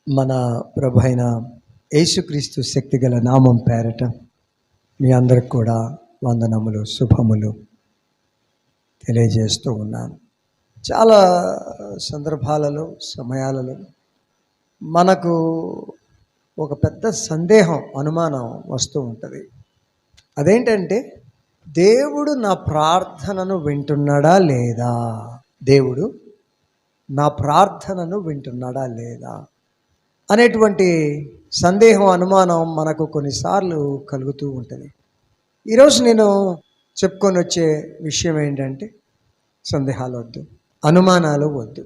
మన ప్రభు అయిన యేసుక్రీస్తు శక్తిగల నామం పేరట మీ అందరికి కూడా వందనములు శుభములు తెలియజేస్తూ ఉన్నాను. చాలా సందర్భాలలో సమయాలలో మనకు ఒక పెద్ద సందేహం అనుమానం వస్తూ ఉంటుంది. అదేంటంటే దేవుడు నా ప్రార్థనను వింటున్నాడా లేదా, దేవుడు నా ప్రార్థనను వింటున్నాడా లేదా అనేటువంటి సందేహం అనుమానం మనకు కొన్నిసార్లు కలుగుతూ ఉంటుంది. ఈరోజు నేను చెప్పుకొని వచ్చే విషయం ఏంటంటే సందేహాలు వద్దు, అనుమానాలు వద్దు.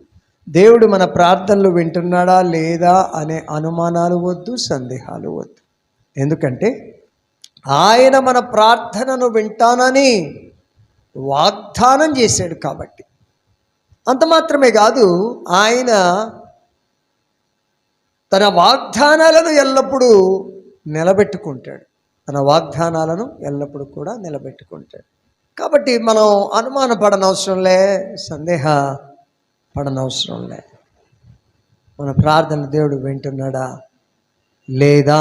దేవుడు మన ప్రార్థనలు వింటున్నాడా లేదా అనే అనుమానాలు వద్దు, సందేహాలు వద్దు. ఎందుకంటే ఆయన మన ప్రార్థనను వింటానని వాగ్దానం చేశాడు కాబట్టి. అంత మాత్రమే కాదు, ఆయన తన వాగ్దానాలను ఎల్లప్పుడూ నిలబెట్టుకుంటాడు. తన వాగ్దానాలను ఎల్లప్పుడూ కూడా నిలబెట్టుకుంటాడు. కాబట్టి మనం అనుమాన పడనవసరంలే, సందేహ పడనవసరంలే. మన ప్రార్థన దేవుడు వింటున్నాడా లేదా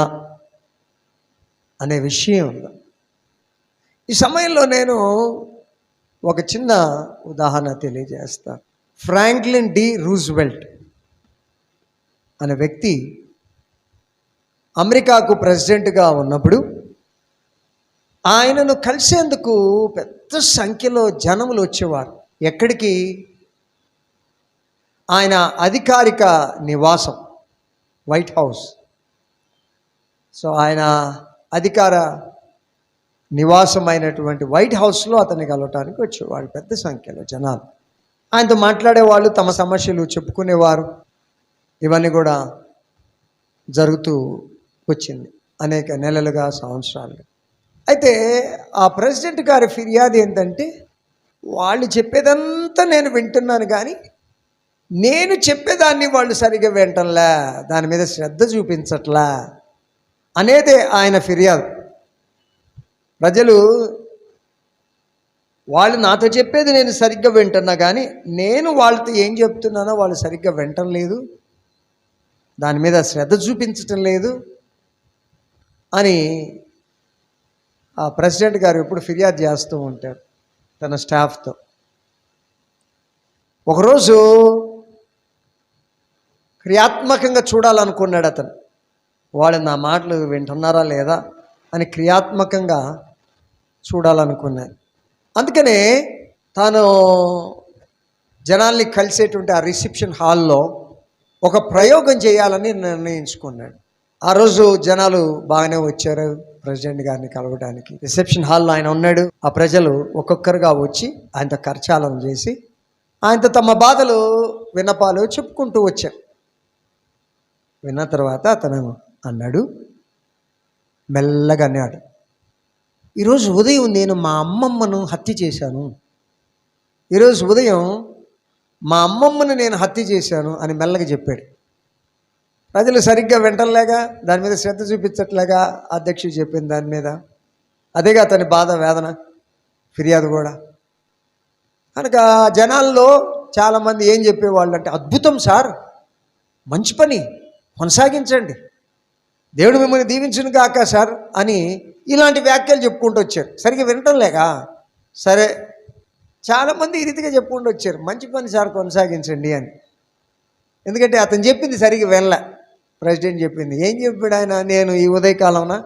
అనే విషయం. ఈ సమయంలో నేను ఒక చిన్న ఉదాహరణ తెలియజేస్తాను. ఫ్రాంక్లిన్ డి రూజ్వెల్ట్ అనే వ్యక్తి అమెరికాకు ప్రెసిడెంట్గా ఉన్నప్పుడు ఆయనను కలిసేందుకు పెద్ద సంఖ్యలో జనములు వచ్చేవారు. ఎక్కడికి? ఆయన అధికారిక నివాసం వైట్ హౌస్. సో ఆయన అధికార నివాసం అయినటువంటి వైట్ హౌస్లో అతన్ని కలవటానికి వచ్చేవాడు పెద్ద సంఖ్యలో జనాలు. ఆయనతో మాట్లాడేవాళ్ళు, తమ సమస్యలు చెప్పుకునేవారు. ఇవన్నీ కూడా జరుగుతూ వచ్చింది అనేక నెలలుగా, సంవత్సరాలుగా. అయితే ఆ ప్రెసిడెంట్ గారి ఫిర్యాదు ఏంటంటే, వాళ్ళు చెప్పేదంతా నేను వింటున్నాను కానీ నేను చెప్పేదాన్ని వాళ్ళు సరిగ్గా వింటంలే, దాని మీద శ్రద్ధ చూపించట్లా అనేదే ఆయన ఫిర్యాదు. ప్రజలు వాళ్ళు నాతో చెప్పేది నేను సరిగ్గా వింటున్నా కానీ నేను వాళ్ళతో ఏం చెప్తున్నానో వాళ్ళు సరిగ్గా వింటం లేదు, దాని మీద శ్రద్ధ చూపించటం లేదు అని ఆ ప్రెసిడెంట్ గారు ఎప్పుడు ఫిర్యాదు చేస్తూ ఉంటారు తన స్టాఫ్తో. ఒకరోజు క్రియాత్మకంగా చూడాలనుకున్నాడు అతను. వాళ్ళు నా మాటలు వింటున్నారా లేదా అని క్రియాత్మకంగా చూడాలనుకున్నాడు. అందుకనే తాను జనాల్ని కలిసేటువంటి ఆ రిసెప్షన్ హాల్లో ఒక ప్రయోగం చేయాలని నిర్ణయించుకున్నాడు. ఆ రోజు జనాలు బాగానే వచ్చారు ప్రెసిడెంట్ గారిని కలవడానికి. రిసెప్షన్ హాల్లో ఆయన ఉన్నాడు. ఆ ప్రజలు ఒక్కొక్కరుగా వచ్చి ఆయనతో కరచాలనం చేసి ఆయనతో తమ బాధలు, విన్నపాలు చెప్పుకుంటూ వచ్చారు. విన్న తర్వాత అతను అన్నాడు, మెల్లగా అన్నాడు, ఈరోజు ఉదయం నేను మా అమ్మమ్మను హత్య చేశాను, ఈరోజు ఉదయం మా అమ్మమ్మను నేను హత్య చేశాను అని మెల్లగా చెప్పాడు. ప్రజలు సరిగ్గా వింటలేగా, దాని మీద శ్రద్ధ చూపించట్లేగా అధ్యక్షుడు చెప్పిన దాని మీద. అదేగా అతని బాధ, వేదన, ఫిర్యాదు కూడా. కనుక జనాల్లో చాలామంది ఏం చెప్పేవాళ్ళు అంటే, అద్భుతం సార్, మంచి పని, కొనసాగించండి, దేవుడు మిమ్మల్ని దీవించును కాక సార్ అని ఇలాంటి వ్యాఖ్యలు చెప్పుకుంటూ వచ్చారు. సరిగ్గా వినటం లేక. సరే, చాలామంది ఈ రీతిగా చెప్పుకుంటూ వచ్చారు, మంచి పని సార్, కొనసాగించండి అని. ఎందుకంటే అతను చెప్పింది సరిగ్గా వినలే. ప్రెసిడెంట్ చెప్పింది ఏం చెప్పాడు ఆయన, నేను ఈ ఉదయకాలంలో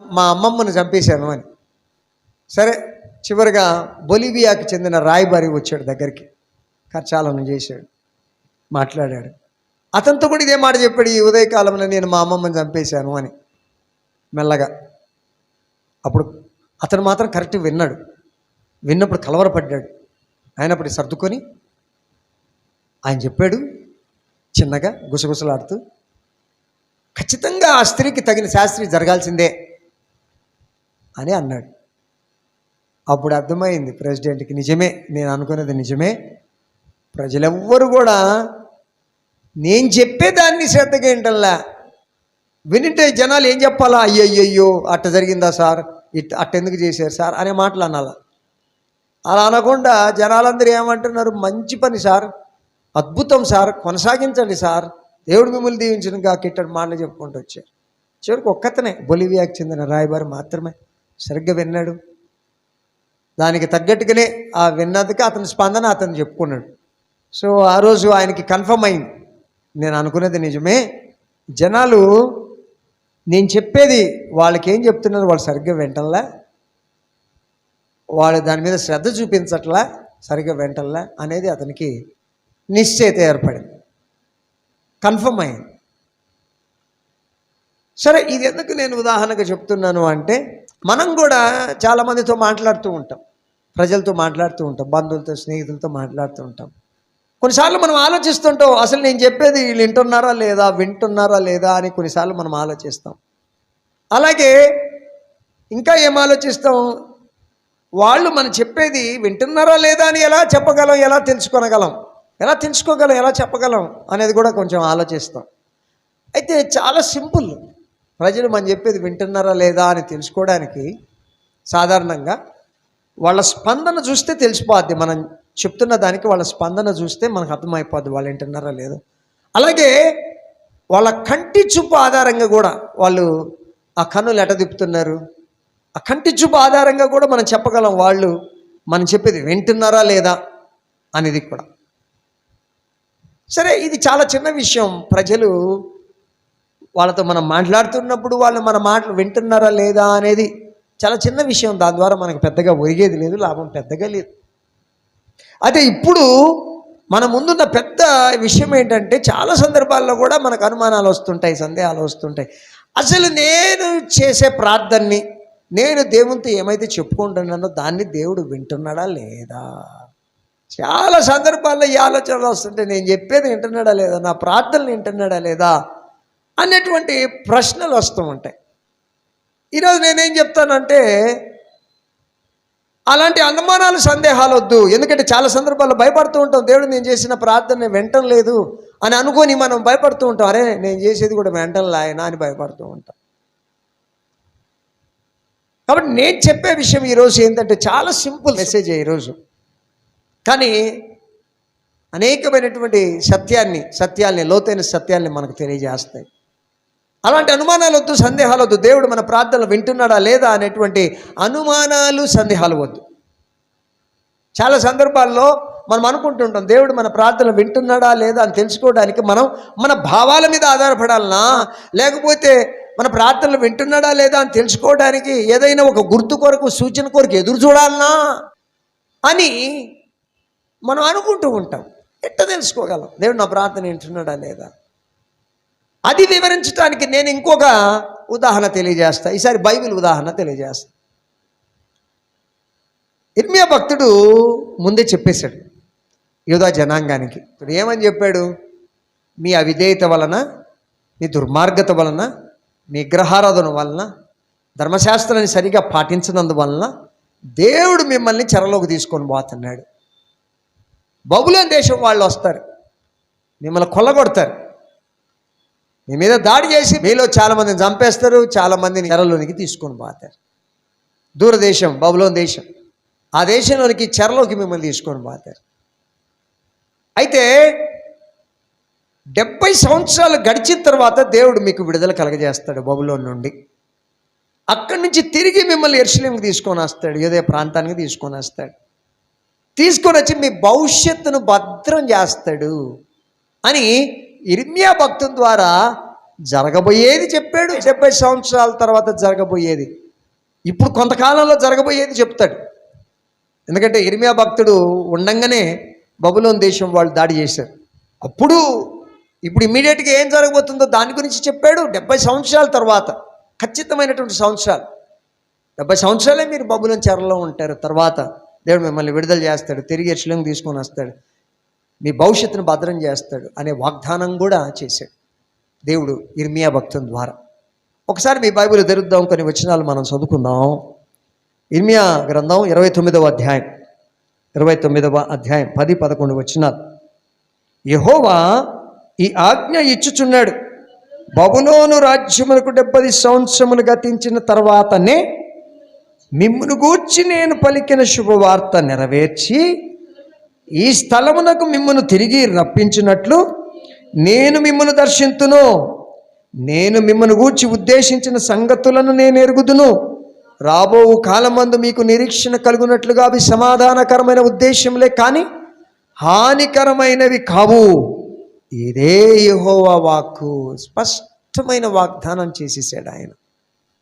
మా అమ్మమ్మను చంపేశాను అని. సరే, చివరిగా బొలివియాకి చెందిన రాయబారి వచ్చాడు దగ్గరికి, కరచాలనం చేశాడు, మాట్లాడాడు. అతనితో కూడా ఇదే మాట చెప్పాడు, ఈ ఉదయకాలంలో నేను మా అమ్మమ్మని చంపేశాను అని మెల్లగా. అప్పుడు అతను మాత్రం కరెక్ట్ విన్నాడు. విన్నప్పుడు కలవరపడ్డాడు. అయినప్పుడు సర్దుకొని ఆయన చెప్పాడు చిన్నగా, గుసగుసలాడుతూ, ఖచ్చితంగా ఆ స్త్రీకి తగిన శాస్త్రి జరగాల్సిందే అని అన్నాడు. అప్పుడు అర్థమైంది ప్రెసిడెంట్కి, నిజమే, నేను అనుకునేది నిజమే, ప్రజలెవ్వరు కూడా నేను చెప్పేదాన్ని శ్రద్ధగా వింటల్లా. వినింటే జనాలు ఏం చెప్పాలా, అయ్యయ్యో అట్ట జరిగిందా సార్, అట్టెందుకు చేశారు సార్ అనే మాటలు అనాలా. అలా అనకుండా జనాలందరూ ఏమంటున్నారు, మంచి పని సార్, అద్భుతం సార్, కొనసాగించండి సార్, దేవుడు మిమ్మల్ని దీవించిన కాక ఇట్టడి మాటలు చెప్పుకుంటూ వచ్చారు. చివరికి ఒక్కతనే బొలివియాకి చెందిన రాయబారి మాత్రమే సరిగ్గా విన్నాడు. దానికి తగ్గట్టుగానే ఆ విన్నదికి అతని స్పందన అతను చెప్పుకున్నాడు. సో ఆ రోజు ఆయనకి కన్ఫర్మ్ అయింది, నేను అనుకున్నది నిజమే, జనాలు నేను చెప్పేది వాళ్ళకి ఏం చెప్తున్నారు వాళ్ళు సరిగ్గా వింటల్లా, వాళ్ళు దాని మీద శ్రద్ధ చూపించట్లా, సరిగ్గా వింటల్లా అనేది అతనికి నిశ్చయిత ఏర్పడింది, కన్ఫర్మ్ అయింది. సరే, ఇది ఎందుకు నేను ఉదాహరణగా చెప్తున్నాను అంటే, మనం కూడా చాలామందితో మాట్లాడుతూ ఉంటాం, ప్రజలతో మాట్లాడుతూ ఉంటాం, బంధువులతో స్నేహితులతో మాట్లాడుతూ ఉంటాం. కొన్నిసార్లు మనం ఆలోచిస్తుంటాం, అసలు నేను చెప్పేది వీళ్ళు వింటున్నారా లేదా అని కొన్నిసార్లు మనం ఆలోచిస్తాం. అలాగే ఇంకా ఏం ఆలోచిస్తాం, వాళ్ళు మనం చెప్పేది వింటున్నారా లేదా అని ఎలా చెప్పగలం, ఎలా చెప్పగలం అనేది కూడా కొంచెం ఆలోచిస్తాం. అయితే చాలా సింపుల్, ప్రజలు మనం చెప్పేది వింటున్నారా లేదా అని తెలుసుకోవడానికి సాధారణంగా వాళ్ళ స్పందన చూస్తే తెలిసిపోద్ది. మనం చెప్తున్న దానికి వాళ్ళ స్పందన చూస్తే మనకు అర్థమైపోద్ది వాళ్ళు వింటున్నారా లేదు. అలాగే వాళ్ళ కంటి చూపు ఆధారంగా కూడా, వాళ్ళు ఆ కన్నులు ఎట తిప్పుతున్నారు, ఆ కంటి చూపు ఆధారంగా కూడా మనం చెప్పగలం వాళ్ళు మనం చెప్పేది వింటున్నారా లేదా అనేది కూడా. సరే, ఇది చాలా చిన్న విషయం. ప్రజలు వాళ్ళతో మనం మాట్లాడుతున్నప్పుడు వాళ్ళు మన మాటలు వింటున్నారా లేదా అనేది చాలా చిన్న విషయం. దాని ద్వారా మనకు పెద్దగా ఒరిగేది లేదు, లాభం పెద్దగా లేదు. అదే ఇప్పుడు మన ముందున్న పెద్ద విషయం ఏంటంటే, చాలా సందర్భాల్లో కూడా మనకు అనుమానాలు వస్తుంటాయి, సందేహాలు వస్తుంటాయి. అసలు నేను చేసే ప్రార్థనని, నేను దేవునితో ఏమైతే చెప్పుకుంటున్నానో దాన్ని దేవుడు వింటున్నాడా లేదా. చాలా సందర్భాల్లో ఈ ఆలోచనలు వస్తుంటాయి, నేను చెప్పేది వింటున్నాడా లేదా, నా ప్రార్థనలు వింటున్నాడా లేదా అన్నటువంటి ప్రశ్నలు వస్తూ ఉంటాయి. ఈరోజు నేనేం చెప్తానంటే, అలాంటి అనుమానాలు, సందేహాలు వద్దు. ఎందుకంటే చాలా సందర్భాల్లో భయపడుతూ ఉంటాం, దేవుడు నేను చేసిన ప్రార్థన వింటం లేదు అని అనుకొని మనం భయపడుతూ ఉంటాం. అరే, నేను చేసేది కూడా వింటంలే ఆయన అని భయపడుతూ ఉంటాం. కాబట్టి నేను చెప్పే విషయం ఈరోజు ఏంటంటే, చాలా సింపుల్ మెసేజ్ ఈరోజు, కానీ అనేకమైనటువంటి సత్యాల్ని లోతైన సత్యాల్ని మనకు తెలియజేస్తాయి. అలాంటి అనుమానాలు వద్దు, సందేహాలు వద్దు. దేవుడు మన ప్రార్థనలు వింటున్నాడా లేదా అనేటువంటి అనుమానాలు, సందేహాలు వద్దు. చాలా సందర్భాల్లో మనం అనుకుంటుంటాం, దేవుడు మన ప్రార్థనలు వింటున్నాడా లేదా అని తెలుసుకోవడానికి మనం మన భావాల మీద ఆధారపడాలనా, లేకపోతే మన ప్రార్థనలు వింటున్నాడా లేదా అని తెలుసుకోవడానికి ఏదైనా ఒక గుర్తు కొరకు, సూచన కొరకు ఎదురు చూడాలనా అని మనం అనుకుంటూ ఉంటాం. ఎట్లా తెలుసుకోగలం దేవుడు నా ప్రార్థన వింటున్నాడా లేదా? అది వివరించడానికి నేను ఇంకొక ఉదాహరణ తెలియజేస్తా. ఈసారి బైబిల్ ఉదాహరణ తెలియజేస్తా. ఇర్మియా భక్తుడు ముందే చెప్పేశాడు యూదా జనాంగానికి. ఇప్పుడు ఏమని చెప్పాడు? మీ అవిధేయత వలన, మీ దుర్మార్గత వలన, మీ విగ్రహారాధన వలన, ధర్మశాస్త్రాన్ని సరిగా పాటించనందువలన దేవుడు మిమ్మల్ని చెరలోకి తీసుకొని పోతున్నాడు. బబులోను దేశం వాళ్ళు వస్తారు, మిమ్మల్ని కొల్లగొడతారు, మీ మీద దాడి చేసి మీలో చాలామందిని చంపేస్తారు, చాలామందిని చెరలోనికి తీసుకొని పోతారు. దూరదేశం బబులోను దేశం, ఆ దేశంలోనికి చెరలోకి మిమ్మల్ని తీసుకొని పోతారు. అయితే 70 సంవత్సరాలు గడిచిన తర్వాత దేవుడు మీకు విడుదల కలగజేస్తాడు బబులోను నుండి. అక్కడి నుంచి తిరిగి మిమ్మల్ని యెరూషలేముకి తీసుకొని వస్తాడు, ఏదో ప్రాంతానికి తీసుకొని వస్తాడు. తీసుకొని వచ్చి మీ భవిష్యత్తును భద్రం చేస్తాడు అని ఇర్మియా భక్తుని ద్వారా జరగబోయేది చెప్పాడు. 70 సంవత్సరాల తర్వాత జరగబోయేది, ఇప్పుడు కొంతకాలంలో జరగబోయేది చెప్తాడు. ఎందుకంటే ఇర్మియా భక్తుడు ఉండంగానే బబులోను దేశం వాళ్ళు దాడి చేశారు. ఇప్పుడు ఇమ్మీడియట్గా ఏం జరగబోతుందో దాని గురించి చెప్పాడు. 70 సంవత్సరాల తర్వాత, ఖచ్చితమైనటువంటి సంవత్సరాలు, 70 సంవత్సరాలే మీరు బబులోను చెరలో ఉంటారు. తర్వాత దేవుడు మిమ్మల్ని విడుదల చేస్తాడు, తిరిగి యెరూషలేముకి తీసుకొని వస్తాడు, మీ భవిష్యత్తును భద్రం చేస్తాడు అనే వాగ్దానం కూడా చేశాడు దేవుడు ఇర్మియా భక్తుని ద్వారా. ఒకసారి మీ బైబిల్ తెరుద్దాం, కొన్ని వచనాలు మనం చదువుకుందాం. ఇర్మియా గ్రంథం 29వ అధ్యాయం 10-11 వచనాలు. యెహోవా ఈ ఆజ్ఞ ఇచ్చుచున్నాడు, బబులోను రాజ్యములకు 70 సంవత్సరములు గతించిన తర్వాతనే మిమ్మును గూర్చి నేను పలికిన శుభవార్త నెరవేర్చి ఈ స్థలమునకు మిమ్మును తిరిగి రప్పించినట్లు నేను మిమ్మల్ని దర్శింతును, నేను మిమ్మల్ని గూర్చి ఉద్దేశించిన సంగతులను నేను ఎరుగుదును. రాబో కాలమందు మీకు నిరీక్షణ కలుగునట్లుగా అవి సమాధానకరమైన ఉద్దేశంలే కానీ హానికరమైనవి కావు. ఇదే యెహోవా వాక్కు. స్పష్టమైన వాగ్దానం చేసేసాడు ఆయన.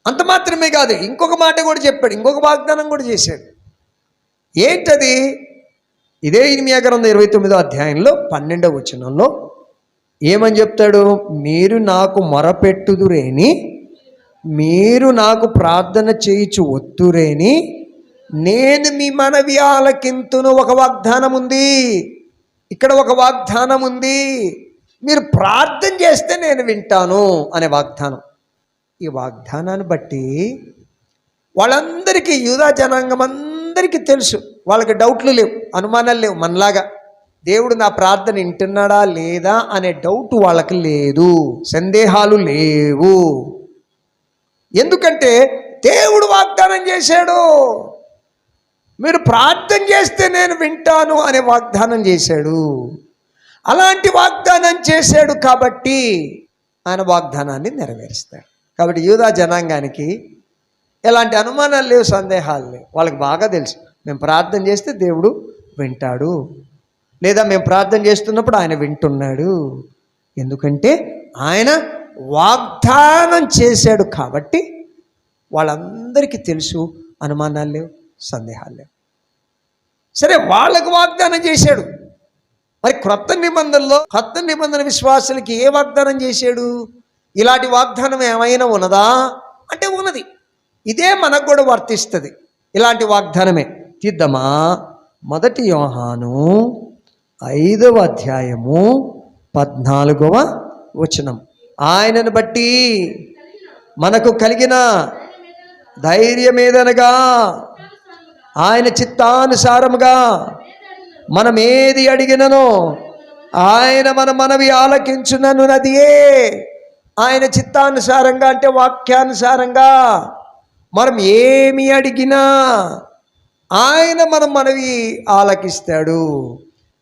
అంత మాత్రమే కాదు, ఇంకొక మాట కూడా చెప్పాడు, ఇంకొక వాగ్దానం కూడా చేశాడు. ఏంటది? ఇదే ఇర్మీయా గ్రంథం 29వ అధ్యాయంలో 12వ వచనంలో ఏమని చెప్తాడు? మీరు నాకు మొరపెట్టుదురేని, మీరు నాకు ప్రార్థన చేయుచు ఒత్తురేని, నేను మీ మనవి ఆలకింతును. ఒక వాగ్దానం ఉంది ఇక్కడ, ఒక వాగ్దానం ఉంది. మీరు ప్రార్థన చేస్తే నేను వింటాను అనే వాగ్దానం. ఈ వాగ్దానాన్ని బట్టి వాళ్ళందరికీ, యూదా జనాంగం అందరికీ తెలుసు. వాళ్ళకి డౌట్లు లేవు, అనుమానాలు లేవు. మనలాగా దేవుడు నా ప్రార్థన వింటున్నాడా లేదా అనే డౌట్ వాళ్ళకి లేదు, సందేహాలు లేవు. ఎందుకంటే దేవుడు వాగ్దానం చేశాడు. మీరు ప్రార్థన చేస్తే నేను వింటాను అనే వాగ్దానం చేశాడు. అలాంటి వాగ్దానం చేశాడు కాబట్టి ఆయన వాగ్దానాన్ని నెరవేరుస్తాడు. కాబట్టి యూదా జనాంగానికి ఎలాంటి అనుమానాలు లేవు, సందేహాలు లేవు. వాళ్ళకి బాగా తెలుసు, మేము ప్రార్థన చేస్తే దేవుడు వింటాడు, లేదా మేము ప్రార్థన చేస్తున్నప్పుడు ఆయన వింటున్నాడు. ఎందుకంటే ఆయన వాగ్దానం చేశాడు కాబట్టి వాళ్ళందరికీ తెలుసు, అనుమానాలు లేవు, సందేహాలు లేవు. సరే, వాళ్ళకు వాగ్దానం చేశాడు. మరి క్రొత్త నిబంధన విశ్వాసులకి ఏ వాగ్దానం చేశాడు? ఇలాంటి వాగ్దానం ఏమైనా ఉన్నదా అంటే ఉన్నది. ఇదే మనకు కూడా వర్తిస్తుంది, ఇలాంటి వాగ్దానమే. తీద్దామా? 1 యోహాను 5వ అధ్యాయము 14వ వచనం. ఆయనను బట్టి మనకు కలిగిన ధైర్యమేదనగా, ఆయన చిత్తానుసారముగా మనం ఏది అడిగిననో ఆయన మన మనవి ఆలకించునన్నదియే. ఆయన చిత్తానుసారంగా అంటే వాక్యానుసారంగా మనం ఏమి అడిగినా ఆయన మన మనవి ఆలకిస్తాడు.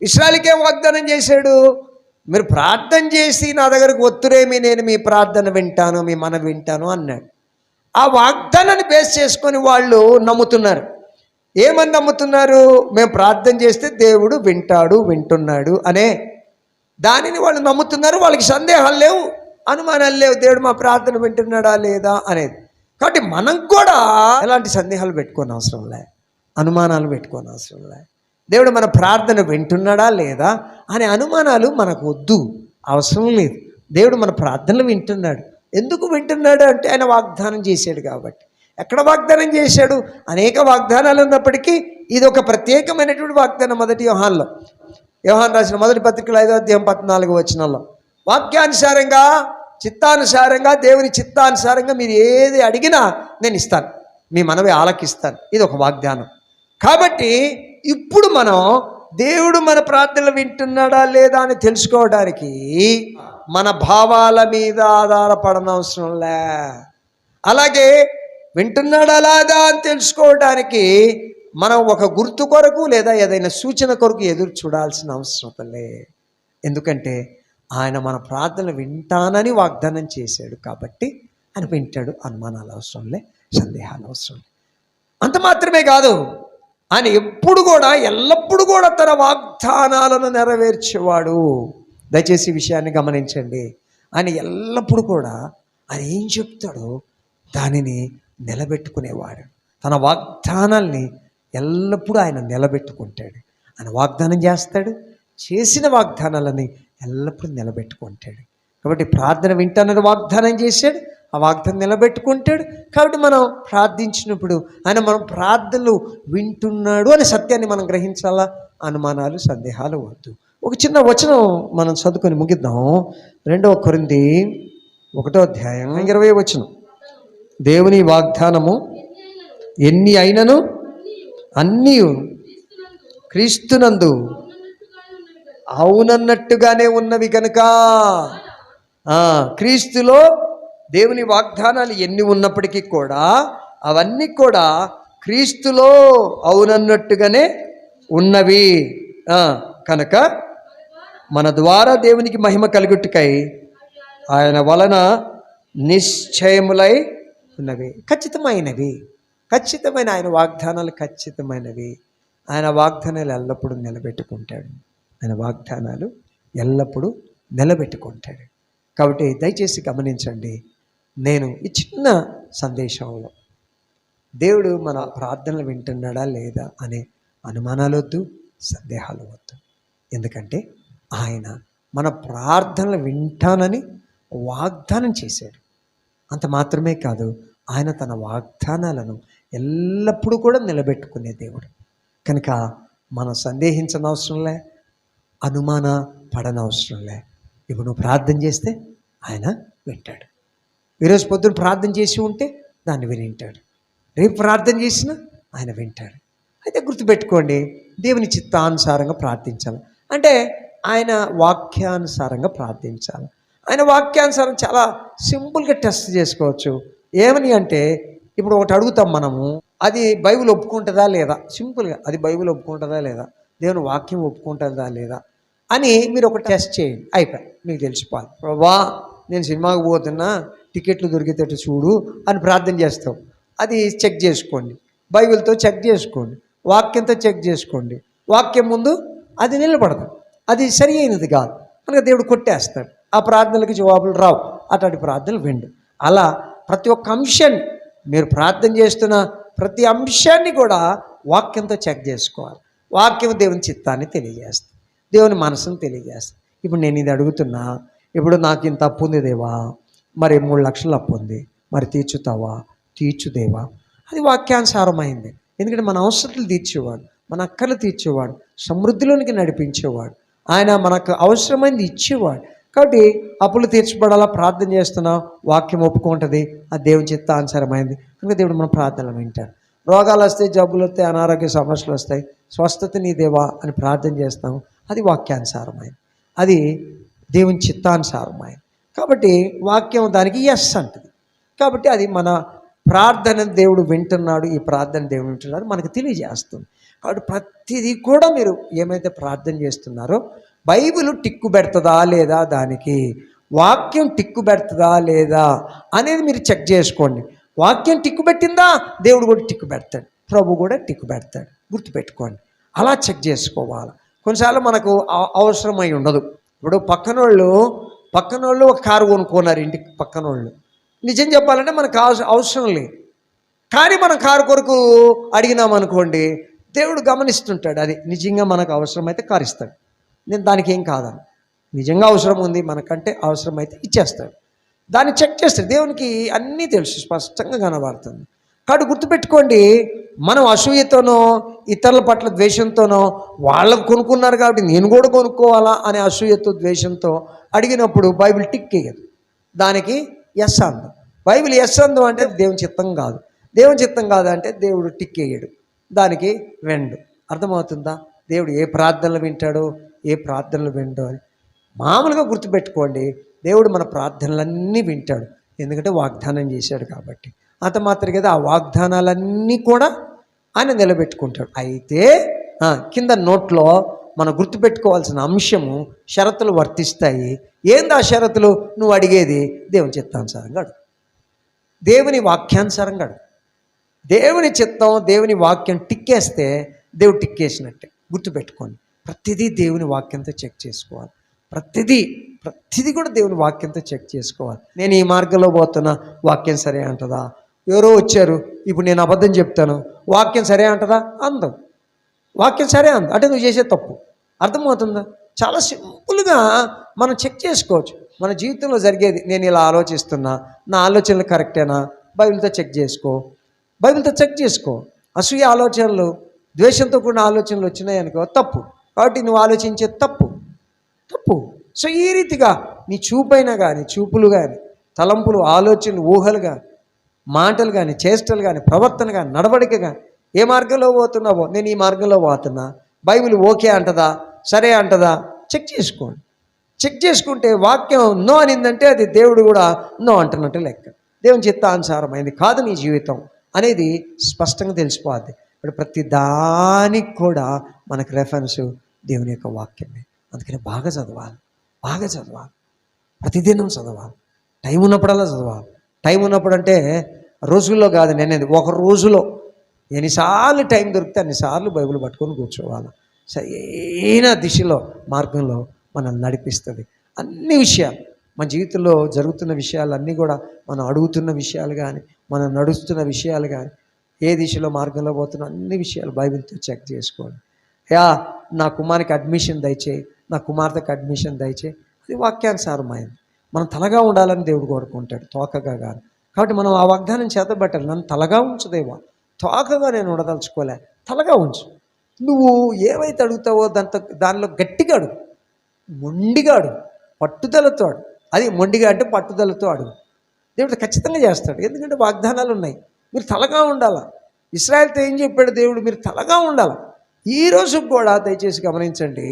ఇశ్రాయేలుకే వాగ్దానం చేశాడు, మీరు ప్రార్థన చేసి నా దగ్గరకు ఒత్తురేమి, నేను మీ ప్రార్థన వింటాను, మీ మనవి వింటాను అన్నాడు. ఆ వాగ్దానాన్ని బేస్ చేసుకొని వాళ్ళు నమ్ముతున్నారు. ఏమని నమ్ముతున్నారు? మేము ప్రార్థన చేస్తే దేవుడు వింటున్నాడు అనే దానిని వాళ్ళు నమ్ముతున్నారు. వాళ్ళకి సందేహాలు లేవు, అనుమానాలు లేవు, దేవుడు మా ప్రార్థన వింటున్నాడా లేదా అనేది. కాబట్టి మనం కూడా ఎలాంటి సందేహాలు పెట్టుకోని అవసరం లే, అనుమానాలు పెట్టుకోని అవసరం లే. దేవుడు మన ప్రార్థన వింటున్నాడా లేదా అనే అనుమానాలు మనకు వద్దు, అవసరం లేదు. దేవుడు మన ప్రార్థనలు వింటున్నాడు. ఎందుకు వింటున్నాడు అంటే ఆయన వాగ్దానం చేశాడు కాబట్టి. ఎక్కడ వాగ్దానం చేశాడు? అనేక వాగ్దానాలు ఉన్నప్పటికీ ఇది ఒక ప్రత్యేకమైనటువంటి వాగ్దానం. 1 యోహానులో, యోహాను రాసిన మొదటి పత్రికలో 5వ అధ్యాయం 14వ వచనంలో, వాక్యానుసారంగా, చిత్తానుసారంగా, దేవుని చిత్తానుసారంగా మీరు ఏది అడిగినా నేను ఇస్తాను, మీ మనవి ఆలకిస్తాను. ఇది ఒక వాగ్దానం. కాబట్టి ఇప్పుడు మనం దేవుడు మన ప్రార్థనలు వింటున్నాడా లేదా అని తెలుసుకోవడానికి మన భావాల మీద ఆధారపడనవసరం లే. అలాగే వింటున్నాడా లేదా అని తెలుసుకోవడానికి మనం ఒక గుర్తు కొరకు లేదా ఏదైనా సూచన కొరకు ఎదురు చూడాల్సిన అవసరం లే. ఎందుకంటే ఆయన మన ప్రార్థనలు వింటానని వాగ్దానం చేశాడు కాబట్టి ఆయన వింటాడు. అనుమానాలు అవసరం లే, సందేహాలు అవసరం లే. అంత మాత్రమే కాదు, ఆయన ఎప్పుడు కూడా, ఎల్లప్పుడూ కూడా తన వాగ్దానాలను నెరవేర్చేవాడు. దయచేసి ఈ విషయాన్ని గమనించండి. ఆయన ఎల్లప్పుడూ కూడా ఆయన ఏం చెప్తాడో దానిని నిలబెట్టుకునేవాడు. తన వాగ్దానాల్ని ఎల్లప్పుడూ ఆయన నిలబెట్టుకుంటాడు. ఆయన వాగ్దానం చేస్తాడు, చేసిన వాగ్దానాలని ఎల్లప్పుడూ నిలబెట్టుకుంటాడు. కాబట్టి ప్రార్థన వింటానని వాగ్దానం చేశాడు, ఆ వాగ్దానం నిలబెట్టుకుంటాడు. కాబట్టి మనం ప్రార్థించినప్పుడు ఆయన మనం ప్రార్థనలు వింటున్నాడు అనే సత్యాన్ని మనం గ్రహించాలా. అనుమానాలు, సందేహాలు వద్దు. ఒక చిన్న వచనం మనం చదువుకొని ముగిద్దాం. 2వ కొరింథీ 1వ అధ్యాయం 20వ వచనం. దేవుని వాగ్దానము ఎన్ని అయినను అన్నీ క్రీస్తునందు అవునన్నట్టుగానే ఉన్నవి కనుక, క్రీస్తులో దేవుని వాగ్దానాలు ఎన్ని ఉన్నప్పటికీ కూడా అవన్నీ కూడా క్రీస్తులో అవునన్నట్టుగానే ఉన్నవి కనుక మన ద్వారా దేవునికి మహిమ కలుగుటకై ఆయన వలన నిశ్చయములై ఉన్నవి, ఖచ్చితమైన ఆయన వాగ్దానాలు ఖచ్చితమైనవి. ఆయన వాగ్దానాలు ఎల్లప్పుడూ నిలబెట్టుకుంటాడు. ఆయన వాగ్దానాలు ఎల్లప్పుడూ నిలబెట్టుకుంటాడు. కాబట్టి దయచేసి గమనించండి, నేను ఈ చిన్న సందేశంలో దేవుడు మన ప్రార్థనలు వింటున్నాడా లేదా అనే అనుమానాలు వద్దు, సందేహాలు వద్దు. ఎందుకంటే ఆయన మన ప్రార్థనలు వింటానని వాగ్దానం చేశాడు. అంత మాత్రమే కాదు, ఆయన తన వాగ్దానాలను ఎల్లప్పుడూ కూడా నిలబెట్టుకునే దేవుడు. కనుక మనం సందేహించనవసరంలే, అనుమాన పడనవసరంలే. ఇప్పుడు నువ్వు ప్రార్థన చేస్తే ఆయన వింటాడు. ఈరోజు పొద్దున ప్రార్థన చేసి ఉంటే దాన్ని వింటాడు. రేపు ప్రార్థన చేసినా ఆయన వింటాడు. అయితే గుర్తుపెట్టుకోండి, దేవుని చిత్తానుసారంగా ప్రార్థించాలి. అంటే ఆయన వాక్యానుసారంగా ప్రార్థించాలి. ఆయన వాక్యానుసారం చాలా సింపుల్గా టెస్ట్ చేసుకోవచ్చు. ఏమని అంటే, ఇప్పుడు ఒకటి అడుగుతాం మనము, అది బైబిల్ ఒప్పుకుంటుందా లేదా, సింపుల్గా అది బైబిల్ ఒప్పుకుంటుందా లేదా, దేవుని వాక్యం ఒప్పుకుంటుందా లేదా అని మీరు ఒక టెస్ట్ చేయండి. అయిపోయి మీకు తెలిసిపోవాలి. ప్రభా నేను సినిమాకి పోతున్నా, టికెట్లు దొరికేటట్టు చూడు అని ప్రార్థన చేస్తాం. అది చెక్ చేసుకోండి, బైబిల్తో చెక్ చేసుకోండి, వాక్యంతో చెక్ చేసుకోండి. వాక్యం ముందు అది నిలబడదు, అది సరి అయినది కాదు కనుక దేవుడు కొట్టేస్తాడు. ఆ ప్రార్థనలకు జవాబులు రావు, అటువంటి ప్రార్థనలు విండు. అలా ప్రతి ఒక్క అంశాన్ని, మీరు ప్రార్థన చేస్తున్న ప్రతి అంశాన్ని కూడా వాక్యంతో చెక్ చేసుకోవాలి. వాక్యం దేవుని చిత్తాన్ని తెలియజేస్తుంది, దేవుని మనసును తెలియజేస్తుంది. ఇప్పుడు నేను ఇది అడుగుతున్నా, ఇప్పుడు నాకు ఇంత అప్పు ఉంది దేవా, మరి 3 లక్షలు అప్పు ఉంది, మరి తీర్చుతావా? తీర్చు దేవా. అది వాక్యానుసారమైంది. ఎందుకంటే మన అవసరాలు తీర్చేవాడు, మన అక్కర్లు తీర్చేవాడు, సమృద్ధిలోనికి నడిపించేవాడు. ఆయన మనకు అవసరమైంది ఇచ్చేవాడు. కాబట్టి అప్పులు తీర్చబడాలా, ప్రార్థన చేస్తున్నా, వాక్యం ఒప్పుకుంటుంది, అది దేవుని చిత్తానుసారమైంది కనుక దేవుడు మన ప్రార్థనలు వింటాడు. రోగాలు వస్తాయి, జబ్బులు వస్తాయి, అనారోగ్య సమస్యలు వస్తాయి, స్వస్థత నీ దేవా అని ప్రార్థన చేస్తాం, అది వాక్యానుసారమైంది, అది దేవుని చిత్తానుసారమైంది. కాబట్టి వాక్యం దానికి ఎస్ అంటుంది. కాబట్టి అది మన ప్రార్థన దేవుడు వింటున్నాడు, ఈ ప్రార్థన దేవుడు వింటున్నాడు మనకు తెలియజేస్తుంది. కాబట్టి ప్రతిదీ కూడా మీరు ఏమైతే ప్రార్థన చేస్తున్నారో బైబిల్ టిక్కు పెడుతుందా లేదా, దానికి వాక్యం టిక్కు పెడుతుందా లేదా అనేది మీరు చెక్ చేసుకోండి. వాక్యం టిక్కు పెట్టిందా, దేవుడు కూడా టిక్కు పెడతాడు, ప్రభు కూడా టిక్కు పెడతాడు. గుర్తుపెట్టుకోండి, అలా చెక్ చేసుకోవాలి. కొన్నిసార్లు మనకు అవసరమై ఉండదు. ఇప్పుడు పక్కనోళ్ళు ఒక కారు కొనుక్కున్నారు, ఇంటికి పక్కనోళ్ళు. నిజం చెప్పాలంటే మనకు అవసరం లేదు, కానీ మనం కారు కొరకు అడిగినామనుకోండి, దేవుడు గమనిస్తుంటాడు. అది నిజంగా మనకు అవసరమైతే కారు ఇస్తాడు. నేను దానికి ఏం కాదని, నిజంగా అవసరం ఉంది మనకంటే, అవసరమైతే ఇచ్చేస్తాడు. దాన్ని చెక్ చేస్తాడు. దేవునికి అన్నీ తెలుసు, స్పష్టంగా కనబడుతుంది. కాబట్టి గుర్తుపెట్టుకోండి, మనం అసూయతోనో ఇతరుల పట్ల ద్వేషంతోనో, వాళ్ళకు కొనుక్కున్నారు కాబట్టి నేను కూడా కొనుక్కోవాలా అనే అసూయతో ద్వేషంతో అడిగినప్పుడు బైబిల్ టిక్ వేయదు, దానికి ఎస్ అందు. బైబిల్ ఎస్ అందు అంటే దేవుని చిత్తం కాదు, దేవుని చిత్తం కాదంటే దేవుడు టిక్ వేయడు, దానికి వెండు. అర్థమవుతుందా? దేవుడు ఏ ప్రార్థనలు వింటాడో ఏ ప్రార్థనలు విండో అని మామూలుగా గుర్తుపెట్టుకోండి. దేవుడు మన ప్రార్థనలన్నీ వింటాడు, ఎందుకంటే వాగ్దానం చేశాడు కాబట్టి. అంత మాత్రం కదా, ఆ వాగ్దానాలన్నీ కూడా ఆయన నిలబెట్టుకుంటాడు. అయితే కింద నోట్లో మనం గుర్తుపెట్టుకోవాల్సిన అంశము, షరతులు వర్తిస్తాయి. ఏంది ఆ షరతులు? నువ్వు అడిగేది దేవుని చిత్తానుసారంగా అడుగు, దేవుని వాక్యానుసారంగా అడుగు. దేవుని చిత్తం, దేవుని వాక్యం టిక్కేస్తే దేవుడు టిక్కేసినట్టే. గుర్తుపెట్టుకోండి, ప్రతిదీ దేవుని వాక్యంతో చెక్ చేసుకోవాలి. ప్రతిదీ కూడా దేవుని వాక్యంతో చెక్ చేసుకోవాలి. నేను ఈ మార్గంలో పోతున్నా, వాక్యం సరే అంటదా? ఎవరో వచ్చారు, ఇప్పుడు నేను అబద్ధం చెప్తాను, వాక్యం సరే అంటదా? అందం. వాక్యం సరే అంద అంటే నువ్వు చేసే తప్పు. అర్థమవుతుందా? చాలా సింపుల్గా మనం చెక్ చేసుకోవచ్చు. మన జీవితంలో జరిగేది, నేను ఇలా ఆలోచిస్తున్నా, నా ఆలోచనలు కరెక్టేనా? బైబిల్తో చెక్ చేసుకో. అసూయ ఆలోచనలు, ద్వేషంతో కూడిన ఆలోచనలు వచ్చినాయి అనుకో, తప్పు. కాబట్టి నువ్వు ఆలోచించే తప్పు. సో ఈ రీతిగా నీ చూపైనా కానీ, చూపులు కానీ, తలంపులు, ఆలోచనలు, ఊహలు కానీ, మాటలు కానీ, చేష్టలు కానీ, ప్రవర్తన కానీ, నడవడిక కానీ, ఏ మార్గంలో పోతున్నావో, నేను ఈ మార్గంలో పోతున్నా, బైబిల్ ఓకే అంటదా, సరే అంటదా? చెక్ చేసుకోండి. చెక్ చేసుకుంటే వాక్యం నో అనిందంటే అది దేవుడు కూడా నో అంటున్నట్టు లెక్క. దేవుని చిత్తానుసారమైంది కాదు నీ జీవితం అనేది స్పష్టంగా తెలిసిపోద్ది. ఇప్పుడు ప్రతి దానికి కూడా మనకు రెఫరెన్స్ దేవుని యొక్క వాక్యమే. అందుకని బాగా చదవాలి, బాగా చదవాలి, ప్రతిదినం చదవాలి, టైం ఉన్నప్పుడల్లా చదవాలి. టైం ఉన్నప్పుడు అంటే రోజుల్లో కాదు, నేనేది ఒక రోజులో ఎన్నిసార్లు టైం దొరికితే అన్నిసార్లు బైబిల్ పట్టుకొని కూర్చోవాలి. సరైన దిశలో మార్గంలో మనల్ని నడిపిస్తుంది. అన్ని విషయాలు మన జీవితంలో జరుగుతున్న విషయాలన్నీ కూడా, మనం అడుగుతున్న విషయాలు కానీ, మనం నడుస్తున్న విషయాలు కానీ, ఏ దిశలో మార్గంలో పోతున్న అన్ని విషయాలు బైబిల్తో చెక్ చేసుకోండి. నా కుమారునికి అడ్మిషన్ దయచేయి, నా కుమార్తెకి అడ్మిషన్ దయచేయి, అది వాక్యానుసారమైంది. మనం తలగా ఉండాలని దేవుడు కోరుకుంటాడు, తోకగా కాదు. కాబట్టి మనం ఆ వాగ్దానం చేతబట్టాలి. నన్ను తలగా ఉంచుదేవా, తోకగా నేను ఉండదలుచుకోలే, తలగా ఉంచు. నువ్వు ఏవైతే అడుగుతావో దానిలో గట్టిగా అడుగు, మొండిగా అడుగు, పట్టుదలతో అడుగు. అది మొండిగా అంటే పట్టుదలతో అడుగు. దేవుడు ఖచ్చితంగా చేస్తాడు, ఎందుకంటే వాగ్దానాలు ఉన్నాయి. మీరు తలగా ఉండాలా. ఇశ్రాయేలుతో ఏం చెప్పాడు దేవుడు? మీరు తలగా ఉండాలి. ఈ రోజుకు కూడా దయచేసి గమనించండి,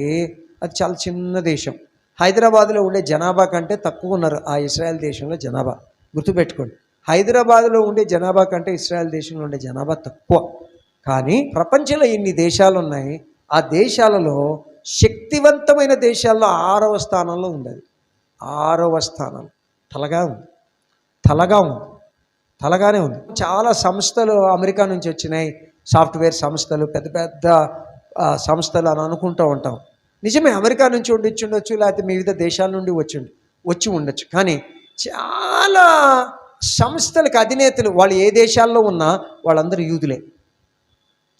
అది చాలా చిన్న దేశం. హైదరాబాద్లో ఉండే జనాభా కంటే తక్కువ ఉన్నారు ఆ ఇశ్రాయేల్ దేశంలో జనాభా. గుర్తుపెట్టుకోండి, హైదరాబాద్లో ఉండే జనాభా కంటే ఇశ్రాయేల్ దేశంలో ఉండే జనాభా తక్కువ. కానీ ప్రపంచంలో ఎన్ని దేశాలు ఉన్నాయి, ఆ దేశాలలో శక్తివంతమైన దేశాల్లో 6వ స్థానంలో ఉంది. అది 6వ స్థానం. తలగా ఉంది, తలగా ఉంది, తలగానే ఉంది. చాలా సంస్థలు అమెరికా నుంచి వచ్చినాయి, సాఫ్ట్వేర్ సంస్థలు, పెద్ద పెద్ద సంస్థలు అని అనుకుంటూ ఉంటాం. నిజమే, అమెరికా నుంచి ఉండొచ్చు, లేకపోతే వివిధ దేశాల నుండి వచ్చి ఉండొచ్చు. కానీ చాలా సంస్థలకు అధినేతలు వాళ్ళు ఏ దేశాల్లో ఉన్నా వాళ్ళందరూ యూదులే.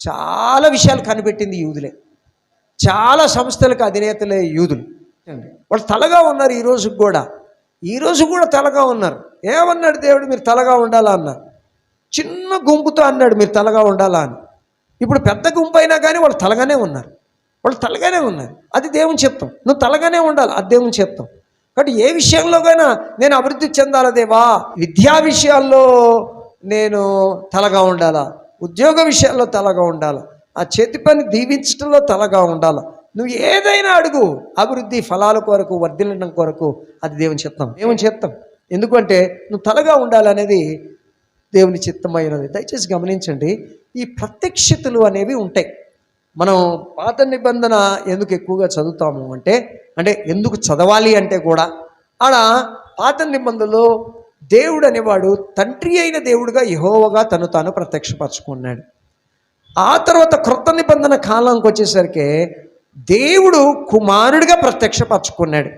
చాలా విషయాలు కనిపెట్టింది యూదులే. చాలా సంస్థలకు అధినేతలే యూదులు. వాళ్ళు తలగా ఉన్నారు. ఈ రోజు కూడా తలగా ఉన్నారు. ఏమన్నాడు దేవుడు? మీరు తలగా ఉండాలా అన్నారు. చిన్న గుంపుతో అన్నాడు మీరు తలగా ఉండాలా అని. ఇప్పుడు పెద్ద గుంపు అయినా కానీ వాళ్ళు తలగానే ఉన్నారు. అది దేవుని చిత్తం. నువ్వు తలగానే ఉండాలి, అది దేవుని చిత్తం. కాబట్టి ఏ విషయంలోకైనా నేను అభివృద్ధి చెందాలా దేవా, విద్యా విషయాల్లో నేను తలగా ఉండాలా, ఉద్యోగ విషయాల్లో తలగా ఉండాలా, ఆ చేతి పని దీవించడంలో తలగా ఉండాలా. నువ్వు ఏదైనా అడుగు, అభివృద్ధి ఫలాల కొరకు, వర్ధిల్లడం కొరకు, అది దేవుని చిత్తం. ఎందుకంటే నువ్వు తలగా ఉండాలనేది దేవుని చిత్తమైనది. దయచేసి గమనించండి, ఈ ప్రత్యక్షతలు అనేవి ఉంటాయి. మనం పాత నిబంధన ఎందుకు ఎక్కువగా చదువుతాము అంటే ఎందుకు చదవాలి అంటే కూడా ఆడ పాత నిబంధనలో దేవుడు అనేవాడు తండ్రి అయిన దేవుడుగా యెహోవాగా తను తాను ప్రత్యక్షపరచుకున్నాడు. ఆ తర్వాత క్రొత్త నిబంధన కాలంకి వచ్చేసరికి దేవుడు కుమారుడిగా ప్రత్యక్షపరచుకున్నాడు.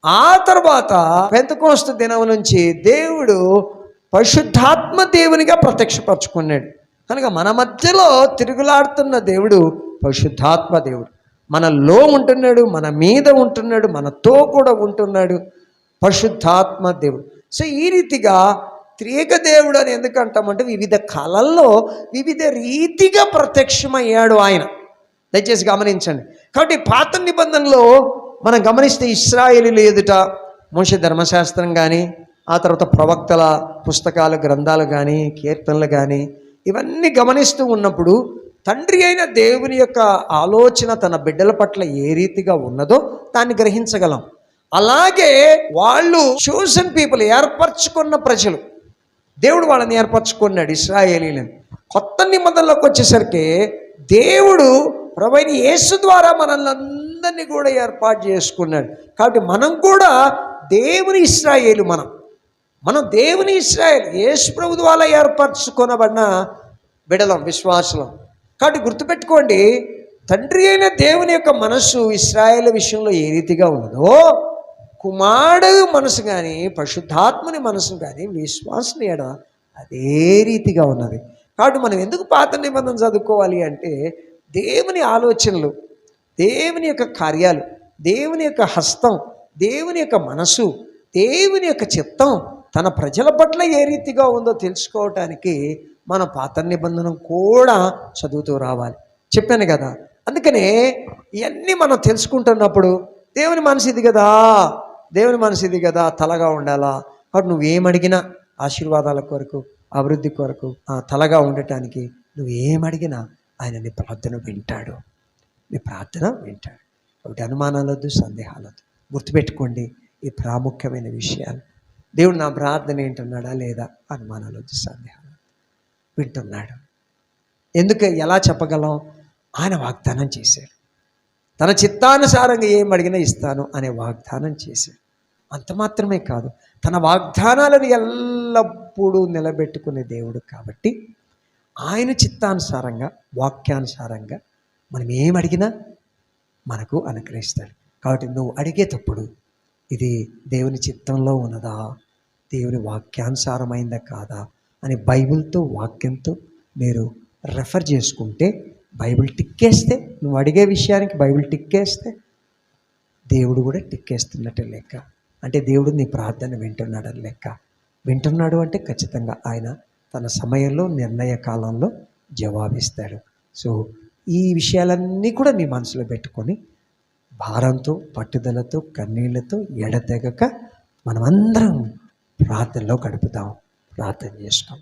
ఆ తర్వాత పెంతెకోస్తు దినం నుంచి దేవుడు పరిశుద్ధాత్మ దేవునిగా ప్రత్యక్షపరచుకున్నాడు. కనుక మన మధ్యలో తిరుగులాడుతున్న దేవుడు పరిశుద్ధాత్మ దేవుడు. మనలో ఉంటున్నాడు, మన మీద ఉంటున్నాడు, మనతో కూడా ఉంటున్నాడు పరిశుద్ధాత్మ దేవుడు. సో ఈ రీతిగా త్రియేక దేవుడు అని ఎందుకంటామంటే వివిధ కాలాల్లో వివిధ రీతిగా ప్రత్యక్షమయ్యాడు ఆయన. దయచేసి గమనించండి. కాబట్టి పాత నిబంధనలో మనం గమనిస్తే ఇశ్రాయేలీయుల ఎదుట మోషే ధర్మశాస్త్రం కానీ, ఆ తర్వాత ప్రవక్తల పుస్తకాలు, గ్రంథాలు కానీ, కీర్తనలు కానీ, ఇవన్నీ గమనిస్తూ ఉన్నప్పుడు తండ్రి అయిన దేవుని యొక్క ఆలోచన తన బిడ్డల పట్ల ఏ రీతిగా ఉన్నదో దాన్ని గ్రహించగలం. అలాగే వాళ్ళు చూసన్ పీపుల్, ఏర్పరచుకున్న ప్రజలు, దేవుడు వాళ్ళని ఏర్పరచుకున్నాడు ఇశ్రాయేలీయులను. కొత్త నిబంధనలోకి వచ్చేసరికి దేవుడు ప్రభువైన యేసు ద్వారా మనల్ని అందరినీ కూడా ఏర్పాటు చేసుకున్నాడు. కాబట్టి మనం కూడా దేవుని ఇశ్రాయేలు, మనం దేవుని ఇశ్రాయేలు, యేసు ప్రభు ద్వారా ఏర్పరచుకొనబడిన బిడలం, విశ్వాసులం. కాబట్టి గుర్తుపెట్టుకోండి, తండ్రి అయిన దేవుని యొక్క మనస్సు ఇశ్రాయేలు విషయంలో ఏ రీతిగా ఉన్నదో కుమారుడు మనసు కానీ, పరిశుద్ధాత్మని మనసు కానీ విశ్వాసుని ఎడ అదే రీతిగా ఉన్నది. కాబట్టి మనం ఎందుకు పాత నిబంధన చదువుకోవాలి అంటే దేవుని ఆలోచనలు, దేవుని యొక్క కార్యాలు, దేవుని యొక్క హస్తం, దేవుని యొక్క మనసు, దేవుని యొక్క చిత్తం తన ప్రజల పట్ల ఏ రీతిగా ఉందో తెలుసుకోవటానికి మన పాత నిబంధన కూడా చదువుతూ రావాలి. చెప్పాను కదా. అందుకనే ఇవన్నీ మనం తెలుసుకుంటున్నప్పుడు దేవుని మనసు ఇది కదా, తలగా ఉండాలా. కాబట్టి నువ్వేమడిగినా ఆశీర్వాదాల కొరకు, అభివృద్ధి కొరకు, తలగా ఉండటానికి నువ్వేమడిగినా ఆయన నీ ప్రార్థన వింటాడు. కాబట్టి అనుమానాలొద్దు, సందేహాలొద్దు. గుర్తుపెట్టుకోండి ఈ ప్రాముఖ్యమైన విషయాలు. దేవుడు నా ప్రార్థన ఏంటన్నాడా లేదా? అనుమానాలొద్దు, సందేహాలు వింటున్నాడు. ఎలా చెప్పగలం? ఆయన వాగ్దానం చేశాడు. తన చిత్తానుసారంగా ఏం అడిగినా ఇస్తాను అనే వాగ్దానం చేశాడు. అంత మాత్రమే కాదు, తన వాగ్దానాలను ఎల్లప్పుడూ నిలబెట్టుకునే దేవుడు కాబట్టి ఆయన చిత్తానుసారంగా, వాక్యానుసారంగా మనం ఏం అడిగినా మనకు అనుగ్రహిస్తాడు. కాబట్టి నువ్వు అడిగేటప్పుడు ఇది దేవుని చిత్తంలో ఉన్నదా, దేవుని వాక్యానుసారమైందా కాదా అని బైబిల్తో, వాక్యంతో మీరు రెఫర్ చేసుకుంటే, బైబిల్ టిక్కేస్తే, నువ్వు అడిగే విషయానికి బైబిల్ టిక్కేస్తే దేవుడు కూడా టిక్కేస్తున్నట్టే లెక్క. అంటే దేవుడు నీ ప్రార్థన వింటున్నాడని లెక్క. వింటున్నాడు అంటే ఖచ్చితంగా ఆయన తన సమయంలో, నిర్ణయ కాలంలో జవాబిస్తాడు. సో ఈ విషయాలన్నీ కూడా మీ మనసులో పెట్టుకొని భారంతో, పట్టుదలతో, కన్నీళ్లతో ఎడతెగక మనమందరం ప్రార్థనలో గడుపుతాం. ప్రార్థన చేసుకోం.